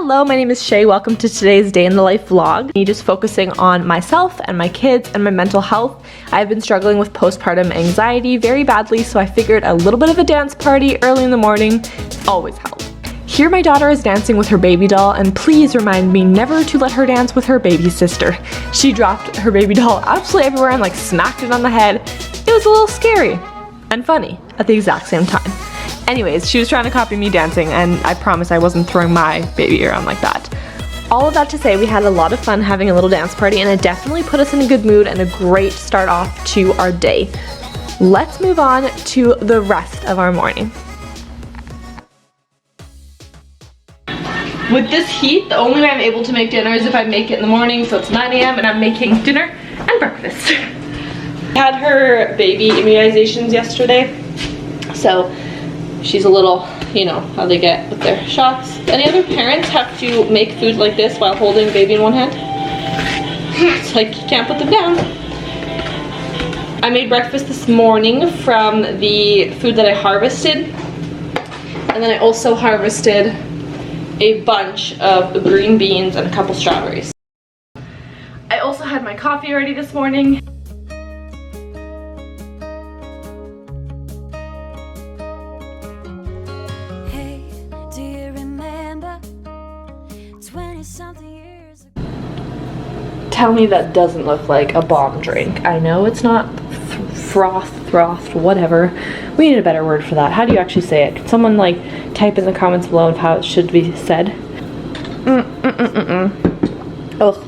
Hello, my name is Shea. Welcome to today's day in the life vlog. Me just focusing on myself and my kids and my mental health. I've been struggling with postpartum anxiety very badly, so I figured a little bit of a dance party early in the morning always helps. Here my daughter is dancing with her baby doll, and please remind me never to let her dance with her baby sister. She dropped her baby doll absolutely everywhere and like smacked it on the head. It was a little scary and funny at the exact same time. Anyways, she was trying to copy me dancing, and I promise I wasn't throwing my baby around like that. All of that to say, we had a lot of fun having a little dance party, and it definitely put us in a good mood and a great start off to our day. Let's move on to the rest of our morning. With this heat, the only way I'm able to make dinner is if I make it in the morning, so it's 9 a.m. and I'm making dinner and breakfast. I had her baby immunizations yesterday, so she's a little, you know, how they get with their shots. Any other parents have to make food like this while holding a baby in one hand? It's like you can't put them down. I made breakfast this morning from the food that I harvested. And then I also harvested a bunch of green beans and a couple strawberries. I also had my coffee ready this morning. Tell me that doesn't look like a bomb drink. I know it's not froth, whatever. We need a better word for that. How do you actually say it? Could someone like type in the comments below of how it should be said? Oh,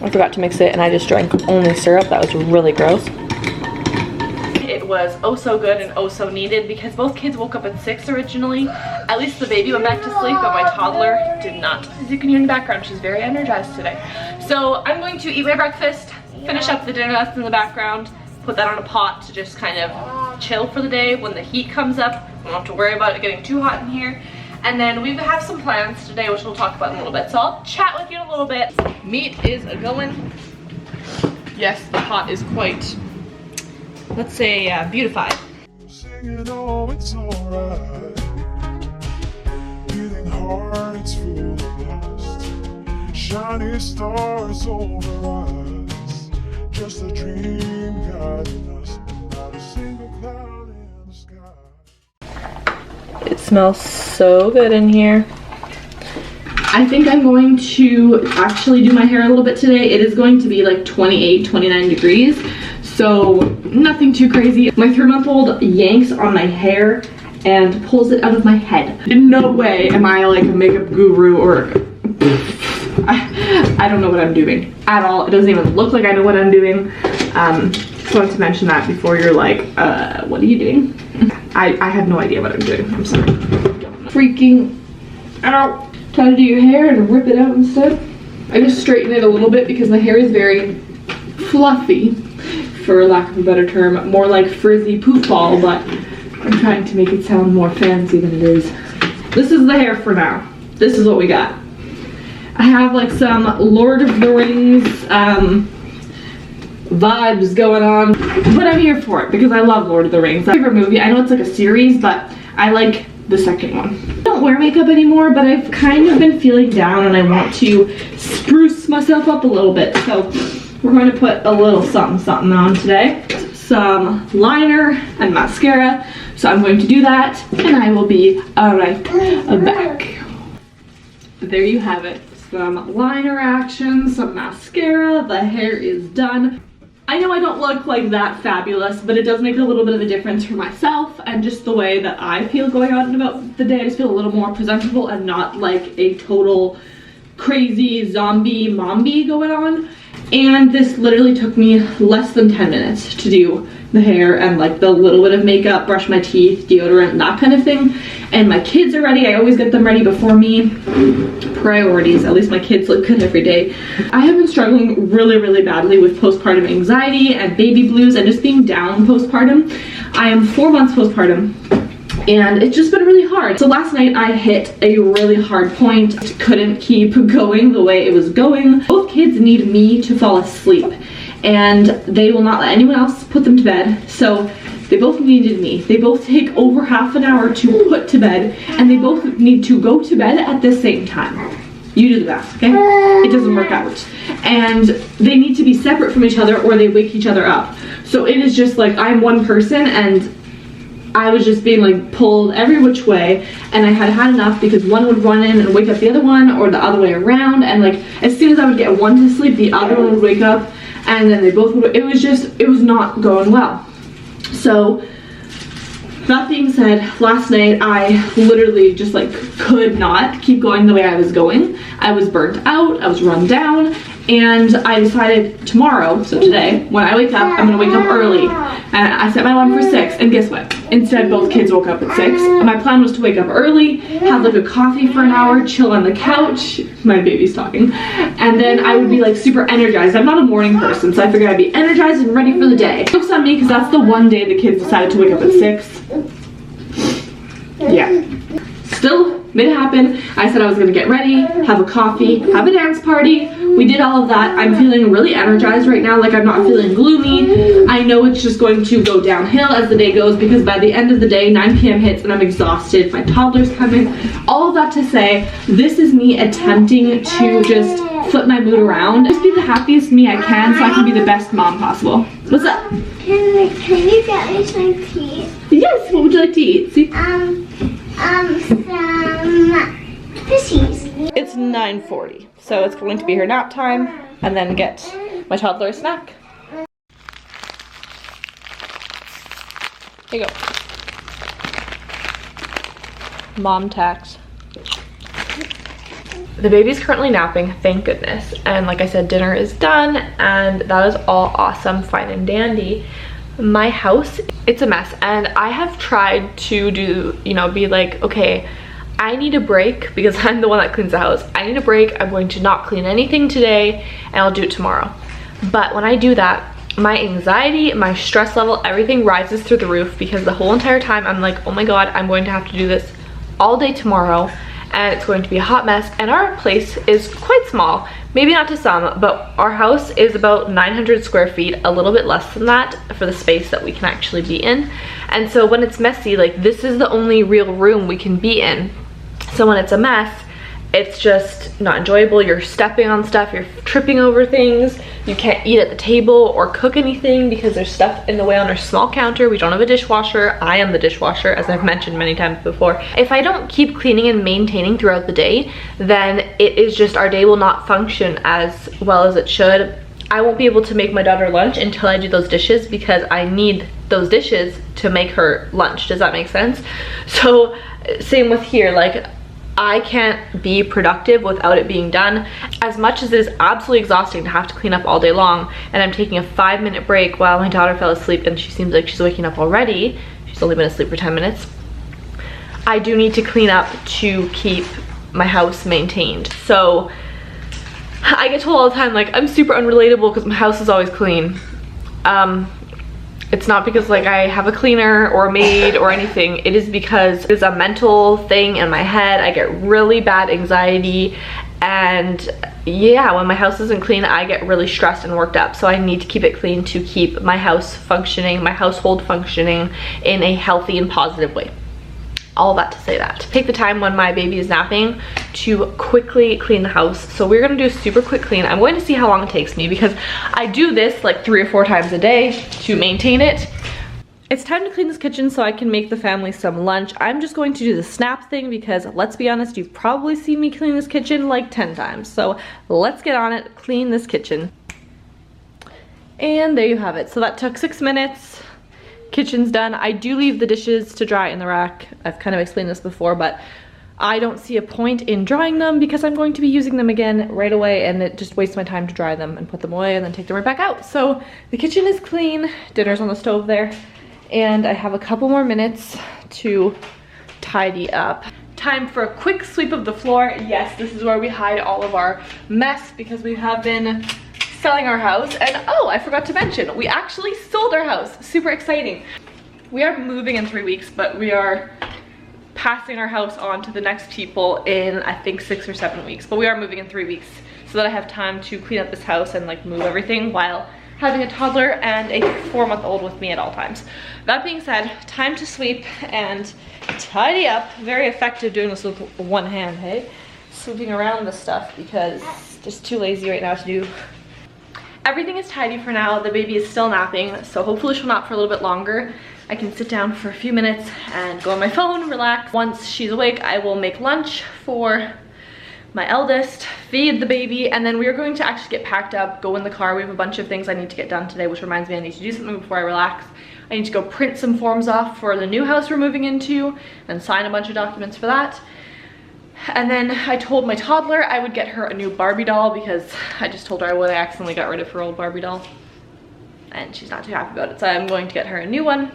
I forgot to mix it and I just drank only syrup. That was really gross. It was oh so good and oh so needed because both kids woke up at 6 originally. At least the baby went back to sleep, but my toddler did not. As you can hear in the background, she's very energized today. So I'm going to eat my breakfast, finish up the dinner that's in the background, put that on a pot to just kind of chill for the day. When the heat comes up, we don't have to worry about it getting too hot in here. And then we have some plans today, which we'll talk about in a little bit. So I'll chat with you in a little bit. Meat is a-going. Yes, the pot is quite, let's say, beautified. Oh, it's alright. Beating hearts full of lust. Shiny stars over us. Just a dream guiding us. Not a single cloud in the sky. It smells so good in here. I think I'm going to actually do my hair a little bit today. It is going to be like 28, 29 degrees. So nothing too crazy. My 3-month-old yanks on my hair and pulls it out of my head. In no way am I like a makeup guru or I don't know what I'm doing at all. It doesn't even look like I know what I'm doing. Just wanted to mention that before you're like, what are you doing? I have no idea what I'm doing. I'm sorry. Freaking out. Try to do your hair and rip it out instead. I just straighten it a little bit because my hair is very fluffy, for lack of a better term. More like frizzy poof ball, but I'm trying to make it sound more fancy than it is. This is the hair for now. This is what we got. I have like some Lord of the Rings vibes going on, but I'm here for it because I love Lord of the Rings. My favorite movie. I know it's like a series, but I like the second one. I don't wear makeup anymore, but I've kind of been feeling down and I want to spruce myself up a little bit. So we're going to put a little something on today. Some liner and mascara. So I'm going to do that and I will be right back. There you have it. Some liner action, some mascara. The hair is done. I know I don't look like that fabulous, but it does make a little bit of a difference for myself and just the way that I feel going on about the day. I just feel a little more presentable and not like a total crazy zombie mombi going on. And this literally took me less than 10 minutes to do the hair and like the little bit of makeup, brush my teeth, deodorant, that kind of thing. And my kids are ready. I always get them ready before me. Priorities. At least my kids look good every day. I have been struggling really badly with postpartum anxiety and baby blues and just being down postpartum. I am 4 months postpartum. And it's just been really hard. So last night I hit a really hard point. Couldn't keep going the way it was going. Both kids need me to fall asleep and they will not let anyone else put them to bed. So they both needed me. They both take over half an hour to put to bed and they both need to go to bed at the same time. You do the bath, okay? It doesn't work out. And they need to be separate from each other or they wake each other up. So it is just like, I'm one person and I was just being like pulled every which way, and I had had enough because one would run in and wake up the other one, or the other way around, and like as soon as I would get one to sleep, the other one would wake up, and then they both would. It was not going well. So that being said, last night I literally just like could not keep going the way I was going. I was burnt out, I was run down, and I decided tomorrow, so today, when I wake up, I'm gonna wake up early. And I set my alarm for 6, and guess what? Instead, both kids woke up at 6. My plan was to wake up early, have like a coffee for an hour, chill on the couch. My baby's talking. And then I would be like super energized. I'm not a morning person, so I figured I'd be energized and ready for the day. Jokes on me, because that's the one day the kids decided to wake up at 6. Yeah. Still made it happen. I said I was gonna get ready, have a coffee, have a dance party. We did all of that. I'm feeling really energized right now. Like, I'm not feeling gloomy. I know it's just going to go downhill as the day goes, because by the end of the day, 9 p.m. hits and I'm exhausted. My toddler's coming. All of that to say, this is me attempting to just flip my mood around. Just be the happiest me I can so I can be the best mom possible. What's up? Can you get me some tea? Yes, what would you like to eat? See? Some fishies. It's 9:40, so it's going to be her nap time, and then get my toddler a snack. Here you go. Mom tax. The baby's currently napping, thank goodness. And like I said, dinner is done, and that is all awesome, fine and dandy. My house, it's a mess, and I have tried to do, you know, be like, okay, I need a break because I'm the one that cleans the house. I need a break. I'm going to not clean anything today, and I'll do it tomorrow. But when I do that, my anxiety, my stress level, everything rises through the roof, because the whole entire time I'm like, oh my god, I'm going to have to do this all day tomorrow, and it's going to be a hot mess. And our place is quite small, maybe not to some, but our house is about 900 square feet, a little bit less than that for the space that we can actually be in. And so when it's messy, like, this is the only real room we can be in. So when it's a mess, it's just not enjoyable. You're stepping on stuff, you're tripping over things, you can't eat at the table or cook anything because there's stuff in the way on our small counter. We don't have a dishwasher. I am the dishwasher, as I've mentioned many times before. If I don't keep cleaning and maintaining throughout the day, then it is just, our day will not function as well as it should. I won't be able to make my daughter lunch until I do those dishes, because I need those dishes to make her lunch. Does that make sense? So same with here, like, I can't be productive without it being done. As much as it is absolutely exhausting to have to clean up all day long, and I'm taking a 5-minute break while my daughter fell asleep and she seems like she's waking up already. She's only been asleep for 10 minutes. I do need to clean up to keep my house maintained. So I get told all the time, like, I'm super unrelatable because my house is always clean. It's not because like I have a cleaner or a maid or anything. It is because it's a mental thing in my head. I get really bad anxiety, and yeah, when my house isn't clean, I get really stressed and worked up. So I need to keep it clean to keep my house functioning, my household functioning in a healthy and positive way. All that to say that. Take the time when my baby is napping to quickly clean the house. So we're gonna do a super quick clean. I'm going to see how long it takes me, because I do this like 3 or 4 times a day to maintain it. It's time to clean this kitchen so I can make the family some lunch. I'm just going to do the snap thing because, let's be honest, you've probably seen me clean this kitchen like 10 times. So let's get on it, clean this kitchen. And there you have it. So that took 6 minutes. Kitchen's done. I do leave the dishes to dry in the rack. I've kind of explained this before, but I don't see a point in drying them because I'm going to be using them again right away, and it just wastes my time to dry them and put them away and then take them right back out. So the kitchen is clean, dinner's on the stove there, and I have a couple more minutes to tidy up. Time for a quick sweep of the floor. Yes, this is where we hide all of our mess because we have been selling our house. And oh, I forgot to mention, we actually sold our house. Super exciting. We are moving in 3 weeks, but we are passing our house on to the next people in, I think, 6 or 7 weeks. But we are moving in 3 weeks so that I have time to clean up this house and like move everything while having a toddler and a 4-month-old with me at all times. That being said, time to sweep and tidy up. Very effective doing this with one hand, hey? swooping around this stuff because just too lazy right now to do. Everything is tidy for now. The baby is still napping, so hopefully she'll nap for a little bit longer. I can sit down for a few minutes and go on my phone, relax. Once she's awake, I will make lunch for my eldest, feed the baby, and then we are going to actually get packed up, go in the car. We have a bunch of things I need to get done today, which reminds me I need to do something before I relax. I need to go print some forms off for the new house we're moving into and sign a bunch of documents for that. And then I told my toddler I would get her a new Barbie doll because I just told her I would. I accidentally got rid of her old Barbie doll and she's not too happy about it, so I'm going to get her a new one.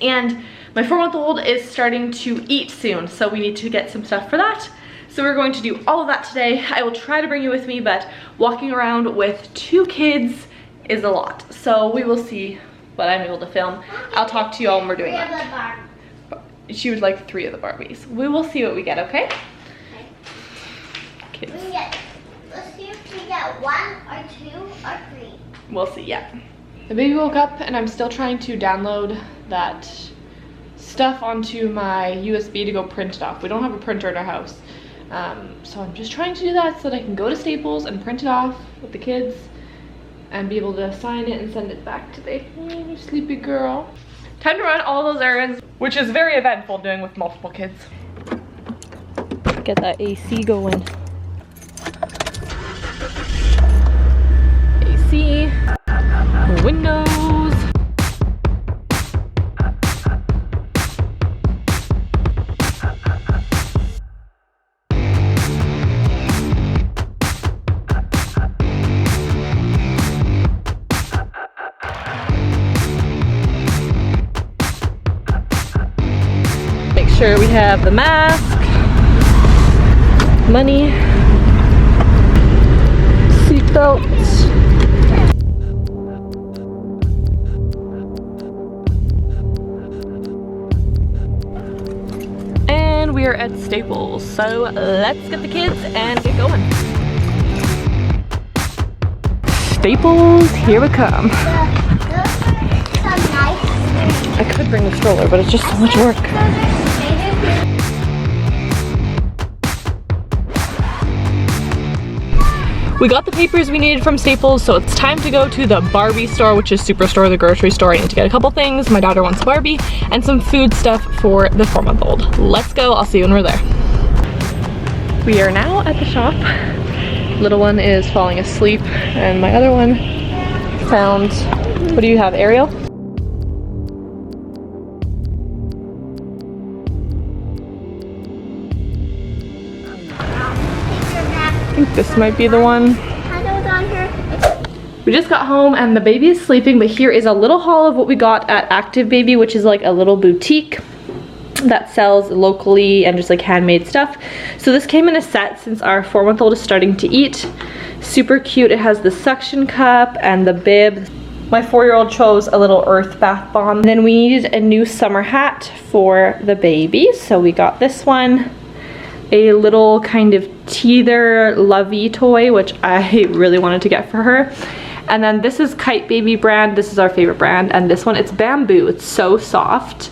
And my 4-month-old is starting to eat soon, so we need to get some stuff for that. So we're going to do all of that today. I will try to bring you with me, but walking around with 2 kids is a lot. So we will see what I'm able to film. I'll talk to you all when we're doing that. She would like 3 of the Barbies. We will see what we get, okay? Kids. Let's see if we get 1 or 2 or 3. We'll see, yeah. The baby woke up and I'm still trying to download that stuff onto my USB to go print it off. We don't have a printer in our house. So I'm just trying to do that so that I can go to Staples and print it off with the kids and be able to sign it and send it back to the sleepy girl. Time to run all those errands, which is very eventful doing with multiple kids. Get that AC going. AC, windows. Make sure we have the mask, money, seatbelts. And we are at Staples, so let's get the kids and get going. Staples, here we come. I could bring the stroller, but it's just so much work. We got the papers we needed from Staples, so it's time to go to the Barbie store, which is Superstore, the grocery store. I need to get a couple things. My daughter wants Barbie and some food stuff for the 4-month-old. Let's go. I'll see you when we're there. We are now at the shop. Little one is falling asleep, and my other one found, what do you have, Ariel? I think this might be the one. We just got home and the baby is sleeping, but here is a little haul of what we got at Active Baby, which is like a little boutique that sells locally and just like handmade stuff. So this came in a set since our 4-month-old is starting to eat. Super cute. It has the suction cup and the bib. My 4-year-old chose a little earth bath bomb. And then we needed a new summer hat for the baby, so we got this one. A little kind of teether lovey toy, which I really wanted to get for her. And then this is Kite Baby brand. This is our favorite brand. And this one, it's bamboo. It's so soft.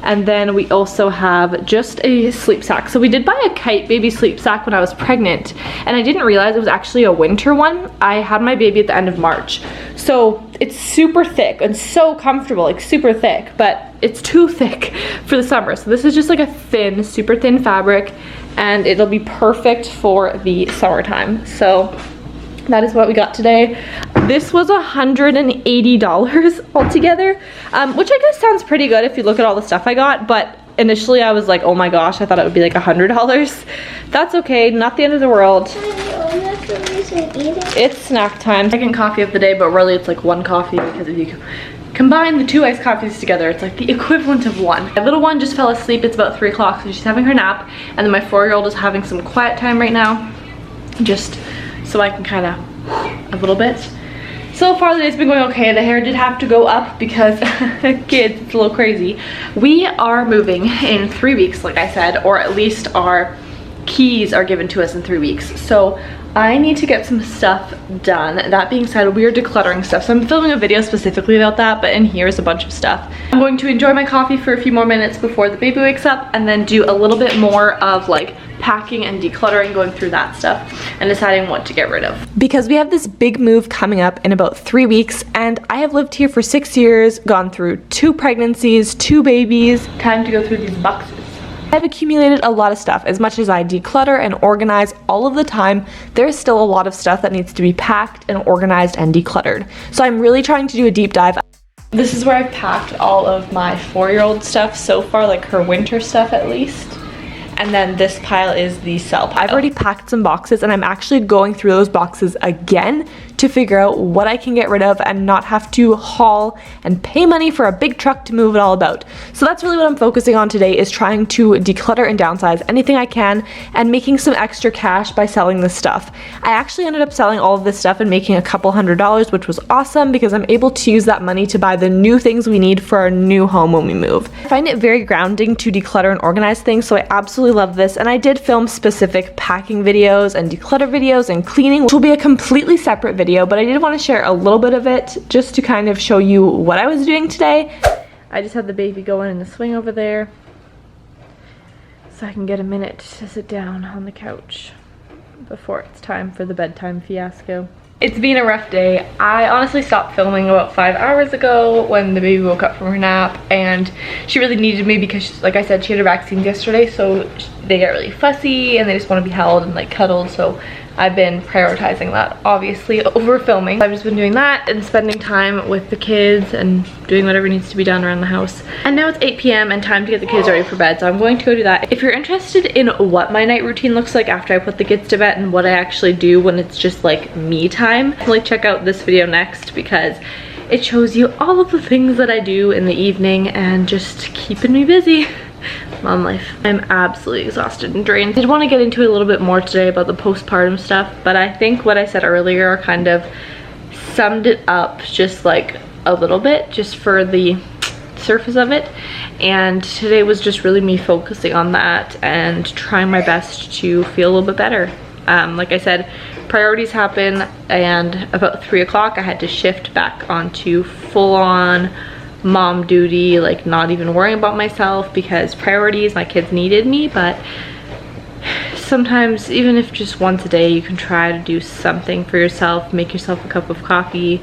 And then we also have just a sleep sack. So we did buy a Kite Baby sleep sack when I was pregnant, and I didn't realize it was actually a winter one. I had my baby at the end of March. So it's super thick and so comfortable, like super thick, but it's too thick for the summer. So this is just like a thin, super thin fabric, and it'll be perfect for the summertime. So that is what we got today. This was $180 altogether, which I guess sounds pretty good if you look at all the stuff I got, but initially I was like, oh my gosh, I thought it would be like $100. That's okay, not the end of the world. It's snack time. Second coffee of the day, but really it's like one coffee because if you combine the 2 iced coffees together, it's like the equivalent of one. My little one just fell asleep. It's about 3 o'clock, so she's having her nap, and then my 4-year-old is having some quiet time right now, just so I can kind of a little bit. So far the day's been going okay. The hair did have to go up because kids, it's a little crazy. We are moving in 3 weeks, like I said, or at least our keys are given to us in 3 weeks. So I need to get some stuff done. That being said, we are decluttering stuff. So I'm filming a video specifically about that, but in here is a bunch of stuff. I'm going to enjoy my coffee for a few more minutes before the baby wakes up, and then do a little bit more of like packing and decluttering, going through that stuff and deciding what to get rid of. Because we have this big move coming up in about 3 weeks, and I have lived here for 6 years, gone through 2 pregnancies, 2 babies. Time to go through these boxes. I've accumulated a lot of stuff. As much as I declutter and organize all of the time, there's still a lot of stuff that needs to be packed and organized and decluttered. So I'm really trying to do a deep dive. This is where I've packed all of my 4-year-old stuff so far, like her winter stuff at least. And then this pile is the cell pile. I've already packed some boxes, and I'm actually going through those boxes again to figure out what I can get rid of and not have to haul and pay money for a big truck to move it all about. So that's really what I'm focusing on today, is trying to declutter and downsize anything I can and making some extra cash by selling this stuff. I actually ended up selling all of this stuff and making a couple $100s, which was awesome because I'm able to use that money to buy the new things we need for our new home when we move. I find it very grounding to declutter and organize things, so I absolutely love this. And I did film specific packing videos and declutter videos and cleaning, which will be a completely separate video, but I did want to share a little bit of it just to kind of show you what I was doing today. I just had the baby going in the swing over there so I can get a minute to sit down on the couch before it's time for the bedtime fiasco. It's been a rough day. I honestly stopped filming about 5 hours ago when the baby woke up from her nap, and she really needed me because, like I said, she had her vaccines yesterday, so they get really fussy and they just want to be held and like cuddled. So I've been prioritizing that obviously over filming. I've just been doing that and spending time with the kids and doing whatever needs to be done around the house. And now it's 8 p.m. and time to get the kids ready for bed, so I'm going to go do that. If you're interested in what my night routine looks like after I put the kids to bed and what I actually do when it's just like me time, definitely check out this video next because it shows you all of the things that I do in the evening and just keeping me busy. Mom life. I'm absolutely exhausted and drained. I did want to get into a little bit more today about the postpartum stuff, but I think what I said earlier kind of summed it up just like a little bit, just for the surface of it. And today was just really me focusing on that and trying my best to feel a little bit better. Like I said, priorities happen, and about 3 o'clock I had to shift back onto full-on mom duty, like not even worrying about myself because priorities, my kids needed me. But sometimes, even if just once a day, you can try to do something for yourself, make yourself a cup of coffee,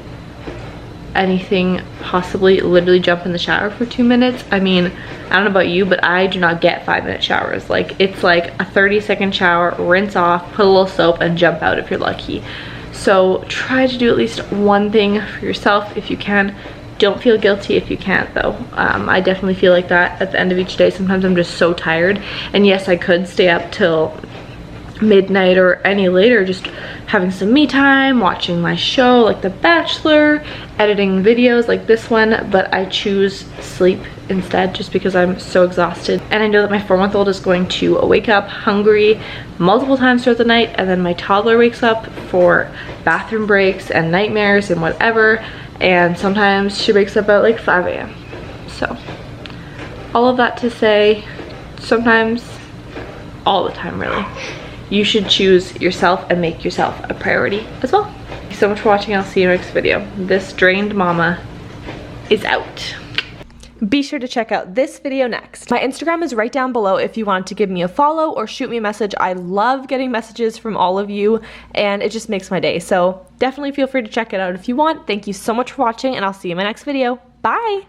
anything, possibly literally jump in the shower for 2 minutes. I mean, I don't know about you, but I do not get 5-minute showers. Like, it's like a 30-second shower, rinse off, put a little soap, and jump out if you're lucky. So try to do at least one thing for yourself if you can. Don't feel guilty if you can't though. I definitely feel like that at the end of each day. Sometimes I'm just so tired, and yes, I could stay up till midnight or any later just having some me time, watching my show like The Bachelor, editing videos like this one, but I choose sleep instead just because I'm so exhausted. And I know that my 4-month-old is going to wake up hungry multiple times throughout the night, and then my toddler wakes up for bathroom breaks and nightmares and whatever, and sometimes she wakes up at like 5 a.m. So all of that to say, sometimes, all the time really, you should choose yourself and make yourself a priority as well. Thank you so much for watching. I'll see you next video. This drained mama is out. Be sure to check out this video next. My Instagram is right down below if you want to give me a follow or shoot me a message. I love getting messages from all of you, and it just makes my day. So definitely feel free to check it out if you want. Thank you so much for watching, and I'll see you in my next video. Bye!